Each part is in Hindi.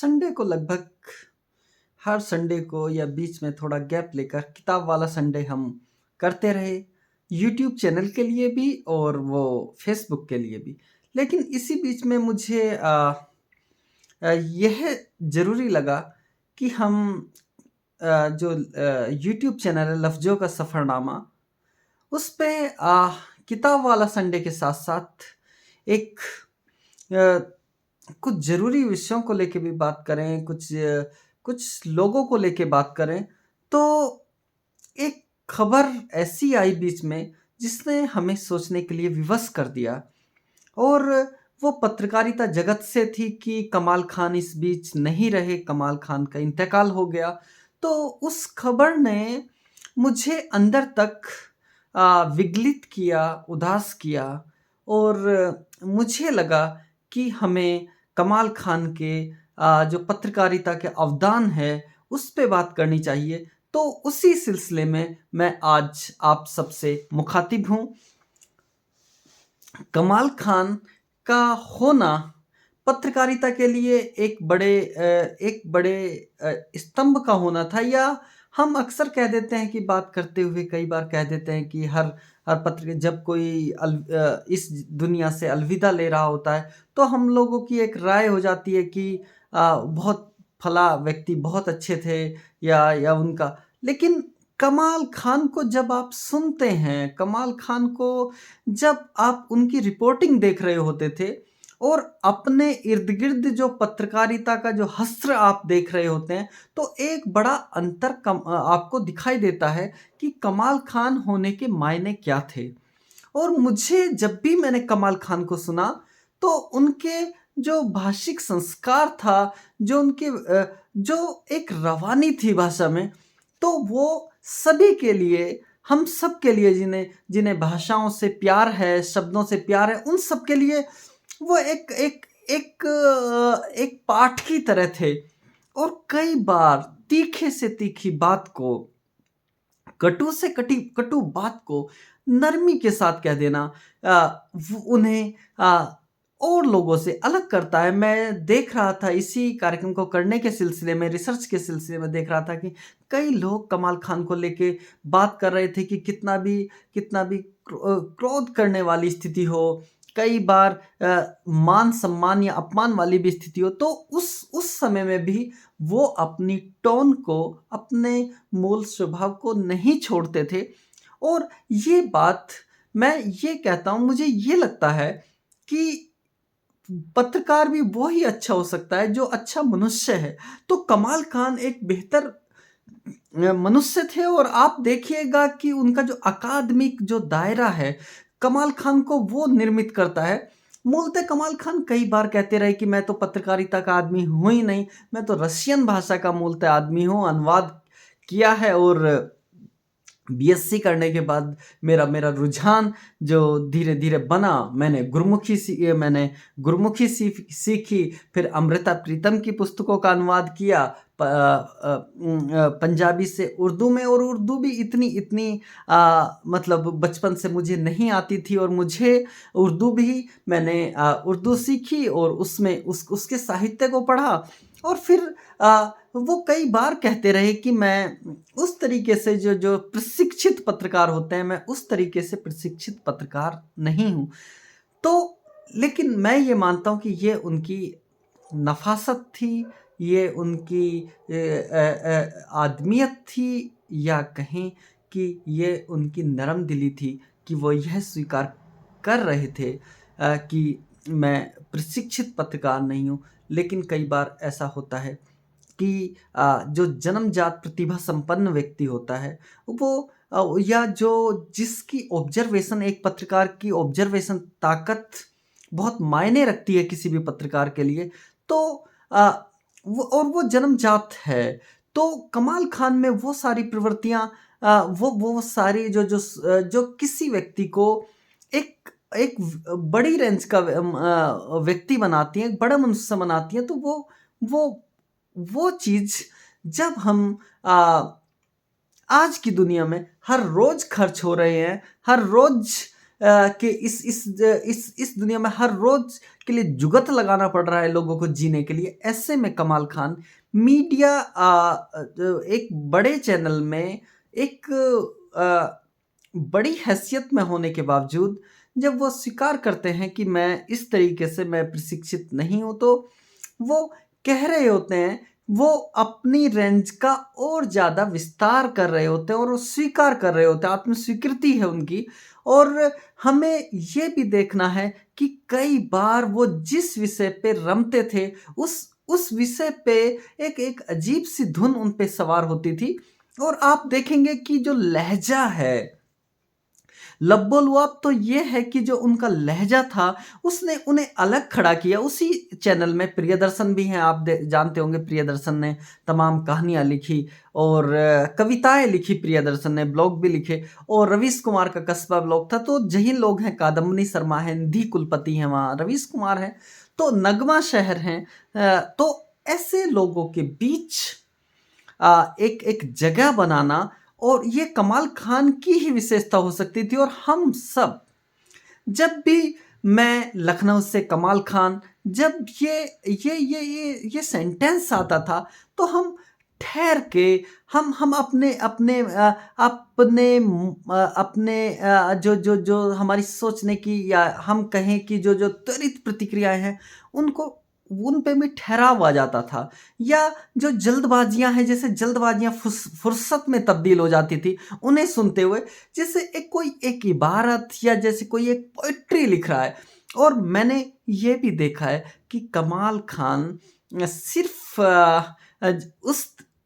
संडे को लगभग हर संडे को या बीच में थोड़ा गैप लेकर किताब वाला संडे हम करते रहे, यूट्यूब चैनल के लिए भी और वो फेसबुक के लिए भी। लेकिन इसी बीच में मुझे यह ज़रूरी लगा कि हम जो यूट्यूब चैनल है लफ्ज़ों का सफ़रनामा, उस पे किताब वाला संडे के साथ-साथ एक कुछ ज़रूरी विषयों को लेके भी बात करें, कुछ लोगों को लेके बात करें। तो एक खबर ऐसी आई बीच में जिसने हमें सोचने के लिए विवश कर दिया, और वो पत्रकारिता जगत से थी कि कमाल खान इस बीच नहीं रहे, कमाल खान का इंतकाल हो गया। तो उस खबर ने मुझे अंदर तक विगलित किया, उदास किया, और मुझे लगा कि हमें कमाल खान के जो पत्रकारिता के अवदान है, उस पे बात करनी चाहिए। तो उसी सिलसिले में मैं आज आप सबसे मुखातिब हूँ। कमाल खान का होना पत्रकारिता के लिए एक बड़े स्तंभ का होना था, या हम अक्सर कह देते हैं कि बात करते हुए कई बार कह देते हैं कि हर पत्र जब कोई इस दुनिया से अलविदा ले रहा होता है, तो हम लोगों की एक राय हो जाती है कि बहुत फला व्यक्ति बहुत अच्छे थे, या उनका। लेकिन कमाल खान को जब आप सुनते हैं, कमाल खान को जब आप उनकी रिपोर्टिंग देख रहे होते थे, और अपने इर्द-गिर्द जो पत्रकारिता का जो हश्र आप देख रहे होते हैं, तो एक बड़ा अंतर आपको दिखाई देता है कि कमाल खान होने के मायने क्या थे। और मुझे जब भी मैंने कमाल खान को सुना, तो उनके जो भाषिक संस्कार था, जो एक रवानी थी भाषा में, तो वो सभी के लिए, हम सब के लिए, जिन्हें जिन्हें भाषाओं से प्यार है, शब्दों से प्यार है, उन सब के लिए वो एक पाठ की तरह थे। और कई बार तीखे से तीखी बात को, कटु से कटु बात को नरमी के साथ कह देना उन्हें और लोगों से अलग करता है। मैं देख रहा था, इसी कार्यक्रम को करने के सिलसिले में, रिसर्च के सिलसिले में देख रहा था कि कई लोग कमाल खान को लेके बात कर रहे थे कि कितना भी क्रोध करने वाली स्थिति हो, कई बार मान सम्मान या अपमान वाली भी स्थिति हो, तो उस समय में भी वो अपनी टोन को, अपने मूल स्वभाव को नहीं छोड़ते थे। और ये बात मैं ये कहता हूँ, मुझे ये लगता है कि पत्रकार भी वो ही अच्छा हो सकता है जो अच्छा मनुष्य है। तो कमाल खान एक बेहतर मनुष्य थे, और आप देखिएगा कि उनका जो अकादमिक जो दायरा है, कमाल खान को वो निर्मित करता है। मूलतः कमाल खान कई बार कहते रहे कि मैं तो पत्रकारिता का आदमी हूँ ही नहीं, मैं तो रशियन भाषा का मूलतः आदमी हूँ, अनुवाद किया है, और बीएससी करने के बाद मेरा रुझान जो धीरे-धीरे बना, मैंने गुरुमुखी सीखी, फिर अमृता प्रीतम की पुस्तकों का अनुवाद किया, पंजाबी से उर्दू में, और उर्दू भी इतनी मतलब बचपन से मुझे नहीं आती थी, और मुझे उर्दू भी मैंने उर्दू सीखी, और उसमें उसके साहित्य को पढ़ा। और फिर वो कई बार कहते रहे कि मैं उस तरीके से जो प्रशिक्षित पत्रकार होते हैं, मैं उस तरीके से प्रशिक्षित पत्रकार नहीं हूँ। तो लेकिन मैं ये मानता हूँ कि ये उनकी नफ़ासत थी, ये उनकी आदमियत थी, या कहें कि ये उनकी नरम दिली थी कि वो यह स्वीकार कर रहे थे कि मैं प्रशिक्षित पत्रकार नहीं हूँ। लेकिन कई बार ऐसा होता है कि जो जन्मजात प्रतिभा संपन्न व्यक्ति होता है, वो या जिसकी ऑब्जर्वेशन, एक पत्रकार की ऑब्जर्वेशन ताकत बहुत मायने रखती है किसी भी पत्रकार के लिए, तो वो जन्मजात है। तो कमाल खान में वो सारी प्रवृत्तियां, वो सारी जो किसी व्यक्ति को एक एक बड़ी रेंज का व्यक्ति बनाती हैं, एक बड़ा मनुष्य बनाती हैं। तो वो वो चीज़ जब हम आज की दुनिया में हर रोज खर्च हो रहे हैं, हर रोज के इस दुनिया में हर रोज के लिए जुगत लगाना पड़ रहा है लोगों को जीने के लिए, ऐसे में कमाल खान मीडिया एक बड़े चैनल में एक बड़ी हैसियत में होने के बावजूद जब वो स्वीकार करते हैं कि मैं इस तरीके से मैं प्रशिक्षित नहीं हूँ, तो वो कह रहे होते हैं, वो अपनी रेंज का और ज़्यादा विस्तार कर रहे होते हैं और वो स्वीकार कर रहे होते हैं, आत्मस्वीकृति है उनकी। और हमें ये भी देखना है कि कई बार वो जिस विषय पे रमते थे, उस विषय पे एक अजीब-सी धुन उन पे सवार होती थी। और आप देखेंगे कि जो लहज़ा है, लबो-लुआब तो ये है कि जो उनका लहज़ा था, उसने उन्हें अलग खड़ा किया। उसी चैनल में प्रियदर्शन भी हैं, आप जानते होंगे प्रियदर्शन ने तमाम कहानियाँ लिखी और कविताएँ लिखी, प्रियदर्शन ने ब्लॉग भी लिखे और रवीश कुमार का कस्बा ब्लॉग था। तो यही लोग हैं, कादम्बनी शर्मा हैं, निधि कुलपति हैं वहाँ, रवीश कुमार हैं, तो नगमा शहर हैं। तो ऐसे लोगों के बीच एक जगह बनाना, और ये कमाल खान की ही विशेषता हो सकती थी। और हम सब, जब भी मैं लखनऊ से कमाल खान, जब ये सेंटेंस आता था, तो हम ठहर के हम अपने अपने जो हमारी सोचने की, या हम कहें कि जो त्वरित प्रतिक्रियाएं हैं, उनको उन पे भी ठहराव आ जाता था। या जो जल्दबाजियां हैं, जैसे जल्दबाजियां फुर्सत में तब्दील हो जाती थी उन्हें सुनते हुए, जैसे कोई एक इबारत या जैसे कोई एक पोइट्री लिख रहा है। और मैंने ये भी देखा है कि कमाल खान सिर्फ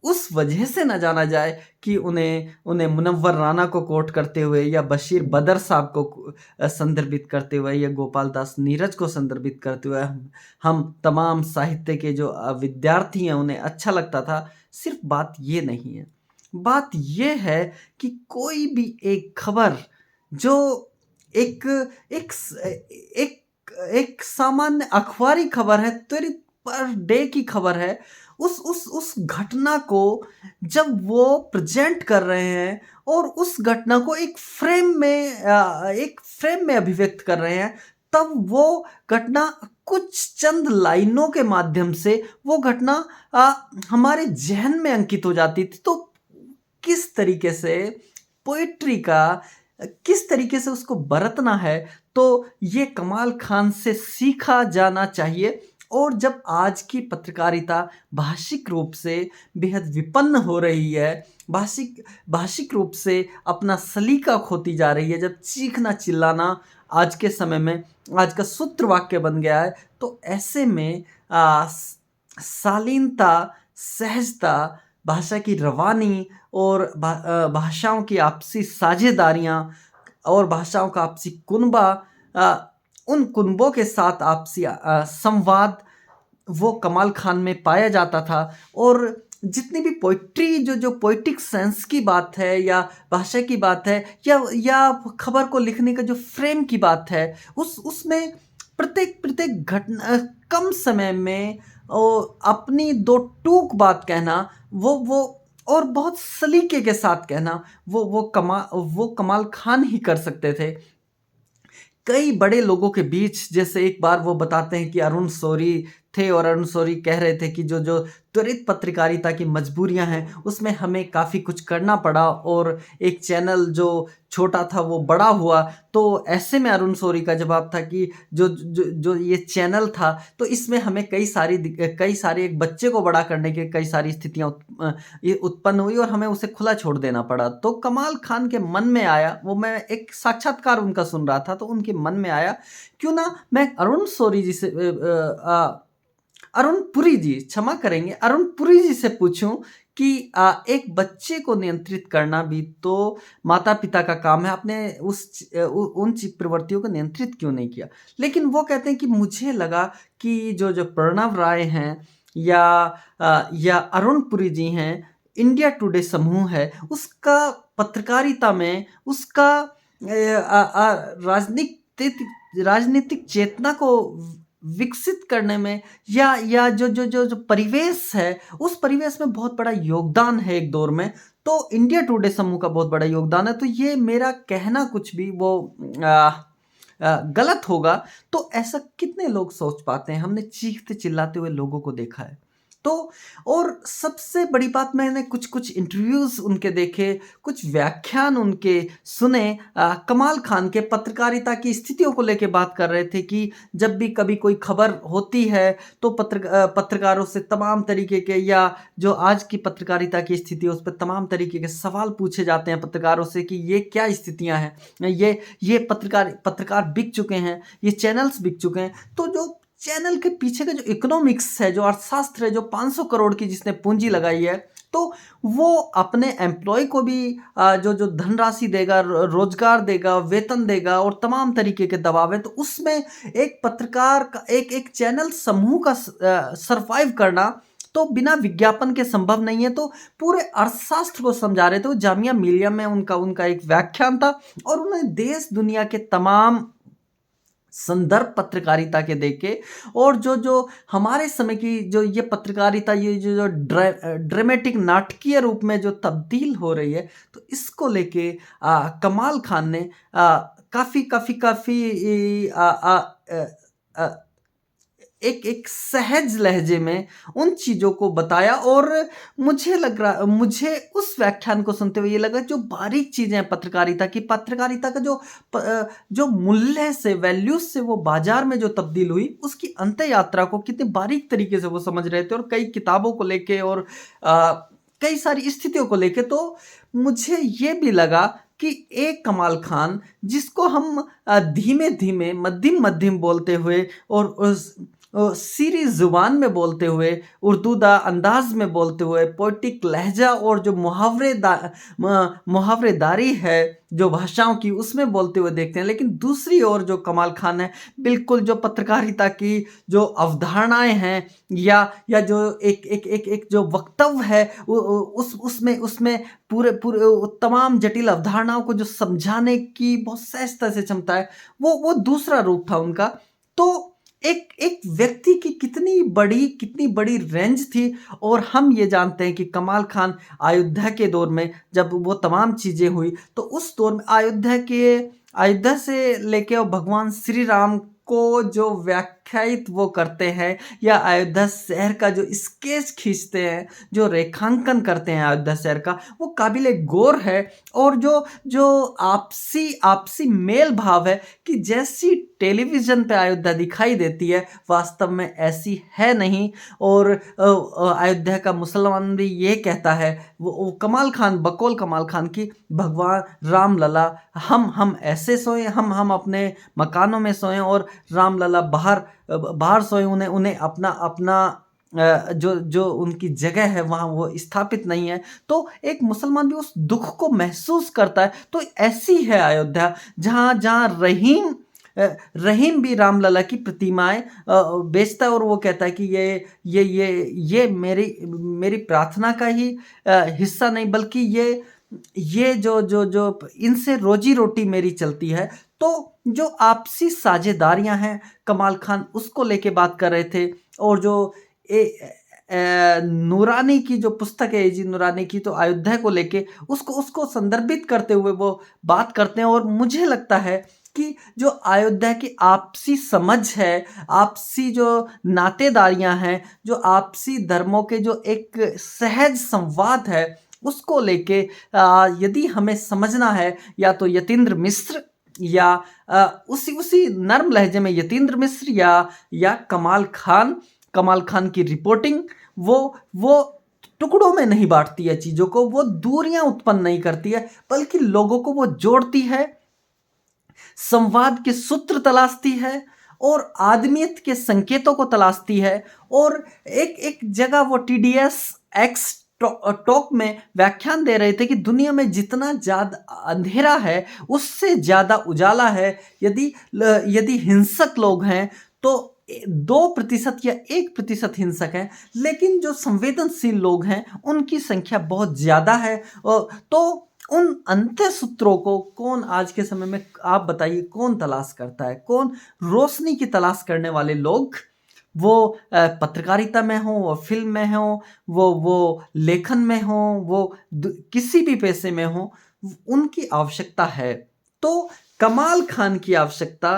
उस वजह से ना जाना जाए कि उन्हें मुनव्वर राना को कोट करते हुए, या बशीर बदर साहब को संदर्भित करते हुए, या गोपाल दास नीरज को संदर्भित करते हुए हम तमाम साहित्य के जो विद्यार्थी हैं उन्हें अच्छा लगता था। सिर्फ बात ये नहीं है, बात ये है कि कोई भी एक खबर जो एक एक एक एक सामान्य अखबारी खबर है, त्वरित पर डे की खबर है, उस घटना को जब वो प्रेजेंट कर रहे हैं और उस घटना को एक फ्रेम में अभिव्यक्त कर रहे हैं, तब वो घटना कुछ चंद लाइनों के माध्यम से वो घटना हमारे ज़हन में अंकित हो जाती थी। तो किस तरीके से पोएट्री का, किस तरीके से उसको बरतना है, तो ये कमाल खान से सीखा जाना चाहिए। और जब आज की पत्रकारिता भाषिक रूप से बेहद विपन्न हो रही है, भाषिक रूप से अपना सलीका खोती जा रही है, जब चीखना चिल्लाना आज के समय में आज का सूत्र वाक्य बन गया है, तो ऐसे में शालीनता, सहजता, भाषा की रवानी और भाषाओं की आपसी साझेदारियाँ और भाषाओं का आपसी कुनबा, उन कुनबों के साथ आपसी संवाद, वो कमाल खान में पाया जाता था। और जितनी भी पोइट्री, जो पोइटिक सेंस की बात है, या भाषा की बात है, या खबर को लिखने का जो फ्रेम की बात है, उसमें प्रत्येक घटना कम समय में अपनी दो टूक बात कहना, वो और बहुत सलीके के साथ कहना, वो कमाल खान ही कर सकते थे। कई बड़े लोगों के बीच, जैसे एक बार वो बताते हैं कि अरुण शौरी थे और अरुण शौरी कह रहे थे कि जो त्वरित पत्रकारिता की मजबूरियां हैं, उसमें हमें काफ़ी कुछ करना पड़ा और एक चैनल जो छोटा था वो बड़ा हुआ। तो ऐसे में अरुण शौरी का जवाब था कि जो ये चैनल था, तो इसमें हमें कई सारे एक बच्चे को बड़ा करने की कई सारी स्थितियां उत्पन्न हुई और हमें उसे खुला छोड़ देना पड़ा। तो कमाल खान के मन में आया, वो मैं एक साक्षात्कार उनका सुन रहा था, तो उनके मन में आया, क्यों ना मैं अरुण शौरी जी से अरुण पुरी जी, क्षमा करेंगे, अरुण पुरी जी से पूछूं कि एक बच्चे को नियंत्रित करना भी तो माता पिता का काम है, आपने उन प्रवृत्तियों को नियंत्रित क्यों नहीं किया। लेकिन वो कहते हैं कि मुझे लगा कि जो प्रणव राय हैं, या अरुण पुरी जी हैं, इंडिया टुडे समूह है, उसका पत्रकारिता में, उसका राजनीतिक चेतना को विकसित करने में, या जो परिवेश है, उस परिवेश में बहुत बड़ा योगदान है एक दौर में। तो इंडिया टुडे समूह का बहुत बड़ा योगदान है। तो ये मेरा कहना कुछ भी वो गलत होगा, तो ऐसा कितने लोग सोच पाते हैं? हमने चीखते चिल्लाते हुए लोगों को देखा है। तो और सबसे बड़ी बात, मैंने कुछ-कुछ इंटरव्यूज़ उनके देखे, कुछ व्याख्यान उनके सुने। कमाल खान के पत्रकारिता की स्थितियों को लेके बात कर रहे थे कि जब भी कभी कोई खबर होती है तो पत्रकारों से तमाम तरीके के, या जो आज की पत्रकारिता की स्थिति है उस पे तमाम तरीके के सवाल पूछे जाते हैं पत्रकारों से कि ये क्या स्थितियाँ हैं? ये पत्रकार बिक चुके हैं, ये चैनल्स बिक चुके हैं। तो जो चैनल के पीछे का जो इकोनॉमिक्स है, जो अर्थशास्त्र है, जो 500 करोड़ की जिसने पूंजी लगाई है, तो वो अपने एम्प्लॉय को भी जो धनराशि देगा, रोजगार देगा, वेतन देगा और तमाम तरीके के दबाव है। तो उसमें एक पत्रकार का, एक चैनल समूह का सरवाइव करना तो बिना विज्ञापन के संभव नहीं है। तो पूरे अर्थशास्त्र को समझा रहे थे। वो जामिया मिलिया में उनका एक व्याख्यान था और उन्होंने देश दुनिया के तमाम संदर्भ पत्रकारिता के देखे, और जो हमारे समय की जो ये पत्रकारिता, ये जो ड्रामेटिक नाटकीय रूप में जो तब्दील हो रही है, तो इसको लेके कमाल खान ने काफ़ी एक सहज लहजे में उन चीज़ों को बताया। और मुझे उस व्याख्यान को सुनते हुए ये लगा, जो बारीक चीज़ें हैं पत्रकारिता का जो मूल्य से, वैल्यूज से वो बाजार में जो तब्दील हुई, उसकी अंत यात्रा को कितने बारीक तरीके से वो समझ रहे थे, और कई किताबों को लेके और कई सारी स्थितियों को लेके। तो मुझे ये भी लगा कि एक कमाल खान, जिसको हम धीमे धीमे, मध्यम बोलते हुए और सीरी जुबान में बोलते हुए, उर्दूदा अंदाज में बोलते हुए, पोएटिक लहजा और जो मुहावरेदारी है जो भाषाओं की, उसमें बोलते हुए देखते हैं। लेकिन दूसरी ओर जो कमाल खान है, बिल्कुल जो पत्रकारिता की जो अवधारणाएं हैं, या जो एक जो वक्तव्य है, उसमें पूरे तमाम जटिल अवधारणाओं को जो समझाने की बहुत सहजता से क्षमता है, वो दूसरा रूप था उनका। तो एक व्यक्ति की कितनी बड़ी रेंज थी। और हम ये जानते हैं कि कमाल खान अयोध्या के दौर में, जब वो तमाम चीज़ें हुई, तो उस दौर में अयोध्या से लेके और भगवान श्री राम को जो व्याख्यायित वो करते हैं, या अयोध्या शहर का जो स्केच खींचते हैं, जो रेखांकन करते हैं अयोध्या शहर का, वो काबिले गौर है। और जो आपसी मेल भाव है कि जैसी टेलीविज़न पे अयोध्या दिखाई देती है, वास्तव में ऐसी है नहीं। और अयोध्या का मुसलमान भी ये कहता है, वो कमाल खान, बकौल कमाल खान की, भगवान राम लला, हम ऐसे सोएं, हम अपने मकानों में सोएं, और राम लला बाहर सोएं, उन्हें अपना जो उनकी जगह है वहाँ वो स्थापित नहीं है। तो एक मुसलमान भी उस दुख को महसूस करता है। तो ऐसी है अयोध्या, जहाँ रहीम भी रामलला की प्रतिमाएं बेचता है, और वो कहता है कि ये मेरी प्रार्थना का ही हिस्सा नहीं, बल्कि ये जो इनसे रोजी रोटी मेरी चलती है। तो जो आपसी साझेदारियां हैं, कमाल खान उसको लेके बात कर रहे थे। और जो नूरानी की जो पुस्तक है, एजी नूरानी की, तो अयोध्या को लेके उसको संदर्भित करते हुए वो बात करते हैं। और मुझे लगता है कि जो अयोध्या की आपसी समझ है, आपसी जो नातेदारियां हैं, जो आपसी धर्मों के जो एक सहज संवाद है, उसको लेके यदि हमें समझना है, या तो यतीन्द्र मिश्र, या उसी नर्म लहजे में यतीन्द्र मिश्र, या कमाल खान की रिपोर्टिंग, वो टुकड़ों में नहीं बांटती है चीज़ों को, वो दूरियां उत्पन्न नहीं करती है, बल्कि लोगों को वो जोड़ती है, संवाद के सूत्र तलाशती है, और आदमियत के संकेतों को तलाशती है। और एक जगह वो TDS X टॉक में व्याख्यान दे रहे थे कि दुनिया में जितना ज़्यादा अंधेरा है, उससे ज़्यादा उजाला है। यदि हिंसक लोग हैं तो 2% या 1% हिंसक हैं, लेकिन जो संवेदनशील लोग हैं उनकी संख्या बहुत ज़्यादा है। तो उन अंत्य सूत्रों को कौन आज के समय में, आप बताइए, कौन तलाश करता है? कौन रोशनी की तलाश करने वाले लोग, वो पत्रकारिता में हो, वो फिल्म में हो, वो लेखन में हो, वो किसी भी पेशे में हो, उनकी आवश्यकता है। तो कमाल खान की आवश्यकता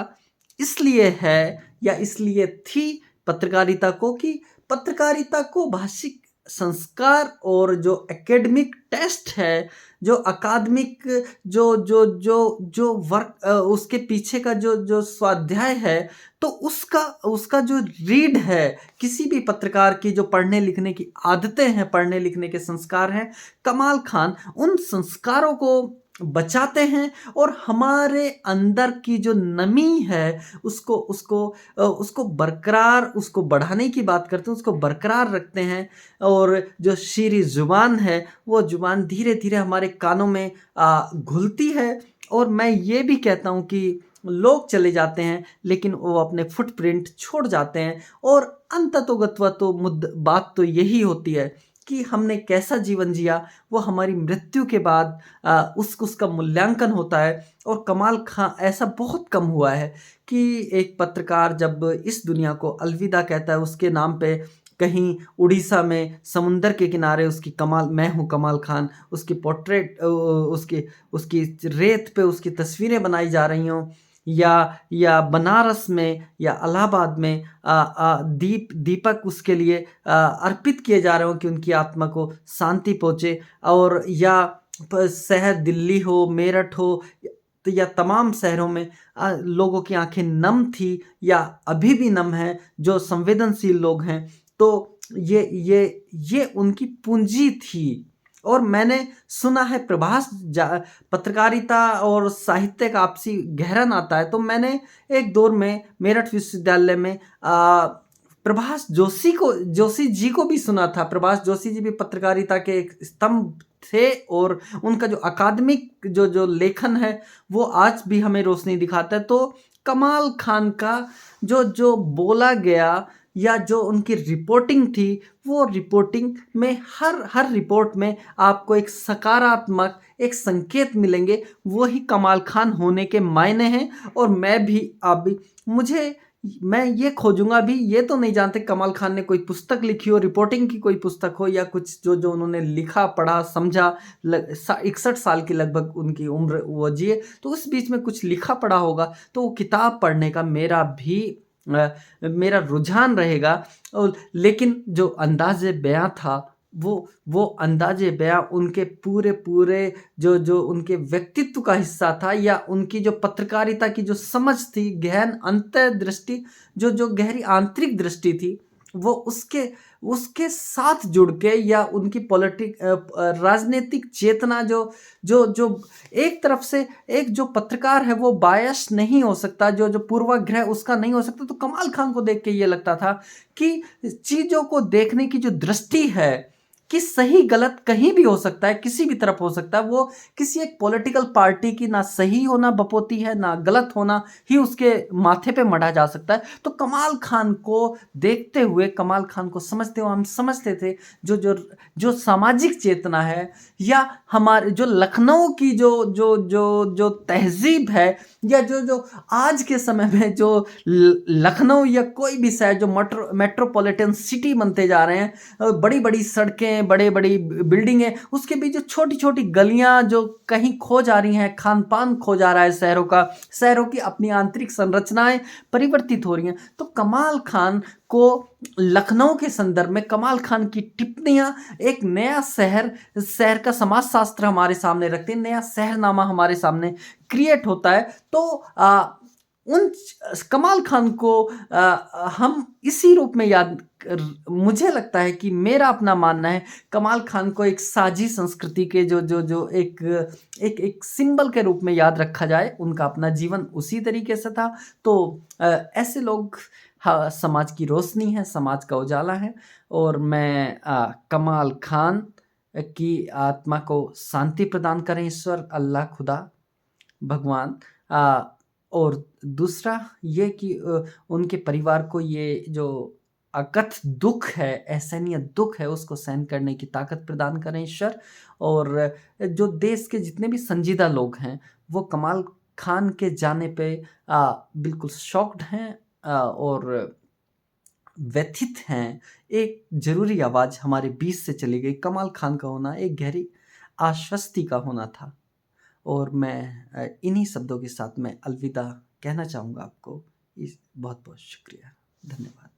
इसलिए है या इसलिए थी पत्रकारिता को कि पत्रकारिता को भाषिक संस्कार और जो एकेडमिक टेस्ट है, जो अकादमिक जो जो जो जो वर्क उसके पीछे का जो जो स्वाध्याय है, तो उसका उसका जो रीड है, किसी भी पत्रकार की जो पढ़ने लिखने की आदतें हैं, पढ़ने लिखने के संस्कार हैं, कमाल खान उन संस्कारों को बचाते हैं और हमारे अंदर की जो नमी है उसको उसको उसको बरकरार, उसको बढ़ाने की बात करते हैं, उसको बरकरार रखते हैं। और जो शीरी ज़ुबान है, वो ज़ुबान धीरे-धीरे हमारे कानों में घुलती है। और मैं ये भी कहता हूँ कि लोग चले जाते हैं लेकिन वो अपने फुटप्रिंट छोड़ जाते हैं, और अंततोगत्वा तो बात तो यही होती है कि हमने कैसा जीवन जिया, वो हमारी मृत्यु के बाद उसका मूल्यांकन होता है। और कमाल खां ऐसा बहुत कम हुआ है कि एक पत्रकार जब इस दुनिया को अलविदा कहता है, उसके नाम पे कहीं उड़ीसा में समुंदर के किनारे उसकी कमाल मैं हूँ कमाल खान, उसकी पोर्ट्रेट उसकी उसकी रेत पे उसकी तस्वीरें बनाई जा रही हों, या बनारस में या इलाहाबाद में दीपक उसके लिए अर्पित किए जा रहे हो कि उनकी आत्मा को शांति पहुँचे। और या शहर दिल्ली हो, मेरठ हो, तो या तमाम शहरों में लोगों की आंखें नम थी या अभी भी नम है, जो संवेदनशील लोग हैं। तो ये उनकी पूंजी थी। और मैंने सुना है प्रभास पत्रकारिता और साहित्य का आपसी गहरा नाता है। तो मैंने एक दौर में मेरठ विश्वविद्यालय में प्रभास जोशी जी को भी सुना था। प्रभास जोशी जी भी पत्रकारिता के एक स्तंभ थे, और उनका जो अकादमिक जो लेखन है वो आज भी हमें रोशनी दिखाता है। तो कमाल खान का जो बोला गया या जो उनकी रिपोर्टिंग थी, वो रिपोर्टिंग में हर रिपोर्ट में आपको एक सकारात्मक एक संकेत मिलेंगे, वही कमाल खान होने के मायने हैं। और मैं भी अब मैं ये खोजूंगा भी, ये तो नहीं जानते कमाल खान ने कोई पुस्तक लिखी हो, रिपोर्टिंग की कोई पुस्तक हो, या कुछ जो उन्होंने लिखा पढ़ा समझा। 61 साल की लगभग उनकी उम्र वो जिए, तो उस बीच में कुछ लिखा पढ़ा होगा, तो वो किताब पढ़ने का मेरा रुझान रहेगा। और लेकिन जो अंदाज़े बयां था, वो अंदाज़े बयां उनके पूरे जो उनके व्यक्तित्व का हिस्सा था, या उनकी जो पत्रकारिता की जो समझ थी, गहन अंतर्दृष्टि, जो गहरी आंतरिक दृष्टि थी, वो उसके साथ जुड़ के, या उनकी राजनीतिक चेतना जो एक तरफ से एक जो पत्रकार है वो बायस नहीं हो सकता, जो पूर्वाग्रह उसका नहीं हो सकता। तो कमाल खान को देख के ये लगता था कि चीज़ों को देखने की जो दृष्टि है कि सही गलत कहीं भी हो सकता है, किसी भी तरफ हो सकता है। वो किसी एक पॉलिटिकल पार्टी की ना सही होना बपोती है, ना गलत होना ही उसके माथे पे मढ़ा जा सकता है। तो कमाल खान को देखते हुए, कमाल खान को समझते हुए हम समझते थे जो सामाजिक चेतना है, या हमारे जो लखनऊ की जो तहजीब है, या जो आज के समय में जो लखनऊ या कोई भी शहर जो मेट्रोपॉलिटन सिटी बनते जा रहे हैं, बड़ी बड़ी सड़कें, बड़े बड़ी बिल्डिंगें, उसके बीच जो छोटी छोटी गलियां जो कहीं खो जा रही हैं, खान पान खो जा रहा है शहरों की अपनी आंतरिक संरचनाएं परिवर्तित हो रही हैं। तो कमाल खान को लखनऊ के संदर्भ में कमाल खान की टिप्पणियां एक नया शहर का समाजशास्त्र हमारे सामने रखते हैं, नया शहरनामा हमारे सामने क्रिएट होता है। तो उन कमाल खान को हम इसी रूप में मुझे लगता है कि मेरा अपना मानना है, कमाल खान को एक साझी संस्कृति के जो एक सिंबल के रूप में याद रखा जाए। उनका अपना जीवन उसी तरीके से था। तो ऐसे लोग समाज की रोशनी है, समाज का उजाला है। और मैं कमाल खान की आत्मा को शांति प्रदान करें ईश्वर, अल्लाह, खुदा, भगवान। और दूसरा ये कि उनके परिवार को ये जो अकथ दुख है, असहनीय दुख है, उसको सहन करने की ताकत प्रदान करें ईश्वर। और जो देश के जितने भी संजीदा लोग हैं, वो कमाल खान के जाने पे बिल्कुल शॉक्ड हैं और व्यथित हैं। एक ज़रूरी आवाज़ हमारे बीच से चली गई। कमाल खान का होना एक गहरी आश्वस्ति का होना था। और मैं इन्हीं शब्दों के साथ मैं अलविदा कहना चाहूँगा आपको। इस बहुत बहुत शुक्रिया, धन्यवाद।